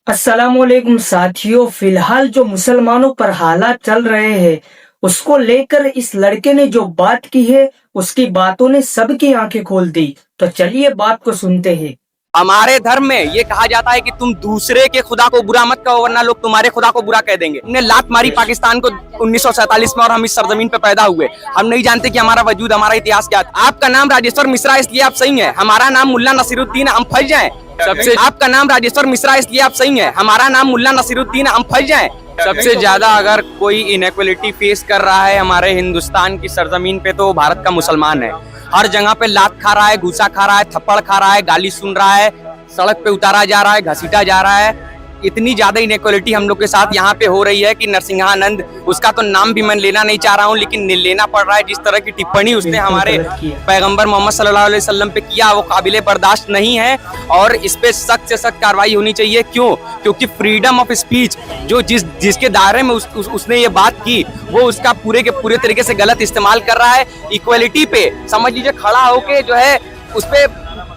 अस्सलामुअलैकुम साथियों, फिलहाल जो मुसलमानों पर हालात चल रहे हैं उसको लेकर इस लड़के ने जो बात की है उसकी बातों ने सबकी आंखें खोल दी। तो चलिए बात को सुनते हैं। हमारे धर्म में ये कहा जाता है कि तुम दूसरे के खुदा को बुरा मत कहो वरना लोग तुम्हारे खुदा को बुरा कह देंगे। हमने लात मारी पाकिस्तान को 1947 में और हम इस सरजमीन पे पैदा हुए। हम नहीं जानते कि हमारा वजूद, हमारा इतिहास क्या था। आपका नाम राजेश्वर मिश्रा इसलिए आप सही हैं, हमारा नाम मुल्ला नसीरुद्दीन, हम फंस जाएं। सबसे आपका नाम राजेश्वर मिश्रा इसलिए आप सही हैं, हमारा नाम मुल्ला नसीरुद्दीन, हम फंस जाएं। सबसे ज्यादा अगर कोई इनइक्वालिटी फेस कर रहा है हमारे हिंदुस्तान की सरजमीन पे तो भारत का मुसलमान है। हर जगह पे लात खा रहा है, घूसा खा रहा है, थप्पड़ खा रहा है, गाली सुन रहा है, सड़क पे उतारा जा रहा है, घसीटा जा रहा है। इतनी ज्यादा इनइक्वालिटी हम लोग के साथ यहाँ पे हो रही है कि नरसिंहानंद, उसका तो नाम भी मैं लेना नहीं चाह रहा हूँ लेकिन लेना पड़ रहा है। जिस तरह की टिप्पणी उसने हमारे पैगंबर मोहम्मद सल्लल्लाहु अलैहि वसल्लम पे किया वो काबिले बर्दाश्त नहीं है और इस पे सख्त से सख्त कार्रवाई होनी चाहिए। क्यों? क्योंकि फ्रीडम ऑफ स्पीच जो जिसके दायरे में उसने ये बात की वो उसका पूरे के पूरे तरीके से गलत इस्तेमाल कर रहा है। इक्वलिटी पे समझ लीजिए खड़ा होके जो है उस पे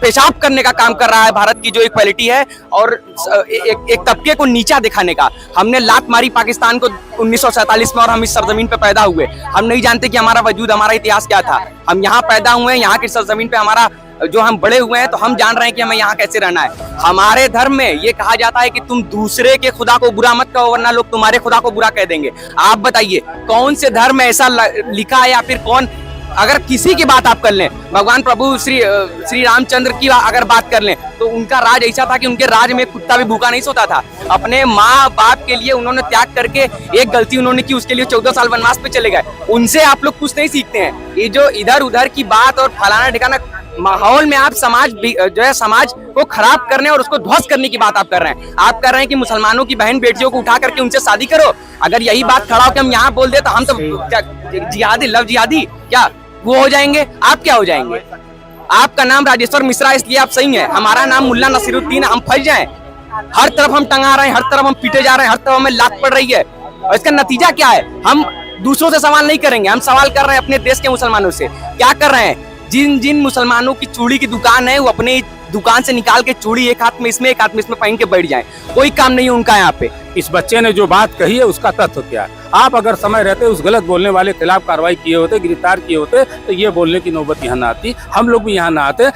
पेशाब करने का काम कर रहा है भारत की जो इक्वालिटी है और एक तबके को नीचा दिखाने का। हमने लात मारी पाकिस्तान को 1947 में और हम इस सरजमीन पे पैदा हुए। हम नहीं जानते कि हमारा वजूद, हमारा इतिहास क्या था। हम यहाँ पैदा हुए हैं, यहाँ की सरजमीन पे हमारा जो हम बड़े हुए हैं तो हम जान रहे हैं कि हमें यहाँ कैसे रहना है। हमारे धर्म में ये कहा जाता है कि तुम दूसरे के खुदा को बुरा मत कहो वरना लोग तुम्हारे खुदा को बुरा कह देंगे। आप बताइए कौन से धर्म में ऐसा लिखा है या फिर कौन, अगर किसी की बात आप कर लें, भगवान प्रभु श्री रामचंद्र की अगर बात कर लें तो उनका राज ऐसा था कि उनके राज में कुत्ता भी भूखा नहीं सोता था। अपने माँ बाप के लिए उन्होंने त्याग करके एक गलती उन्होंने की, उसके लिए 14 साल वनवास पे चले गए। उनसे आप लोग कुछ नहीं सीखते हैं। ये जो इधर उधर की बात और फलाना ठिकाना माहौल में आप समाज जो है समाज को खराब करने और उसको ध्वस्त करने की बात आप कर रहे हैं। आप कर रहे हैं कि मुसलमानों की बहन बेटियों को उठा करके उनसे शादी करो। अगर यही बात खड़ा होकर हम यहाँ बोल दे तो हम तो जिहादी, लव जिहादी क्या वो हो जाएंगे, आप क्या हो जाएंगे? आपका नाम राजेश्वर मिश्रा इसलिए आप सही हैं, हमारा नाम मुल्ला नसीरुद्दीन, हम फंस जाएं। हर तरफ हम टंगा रहे हैं, हर तरफ हम पीटे जा रहे हैं, हर तरफ हमें लात पड़ रही है और इसका नतीजा क्या है? हम दूसरों से सवाल नहीं करेंगे, हम सवाल कर रहे हैं अपने देश के मुसलमानों से। क्या कर रहे हैं? जिन मुसलमानों की चूड़ी की दुकान है वो अपने दुकान से निकाल के चूड़ी एक हाथ में इसमें एक हाथ में इसमें पहन के बैठ जाएं। कोई काम नहीं है उनका यहाँ पे। इस बच्चे ने जो बात कही है उसका तथ्य क्या है? आप अगर समय रहते उस गलत बोलने वाले के खिलाफ कार्रवाई किए होते, गिरफ्तार किए होते तो ये बोलने की नौबत यहाँ ना आती, हम लोग भी यहाँ ना आते।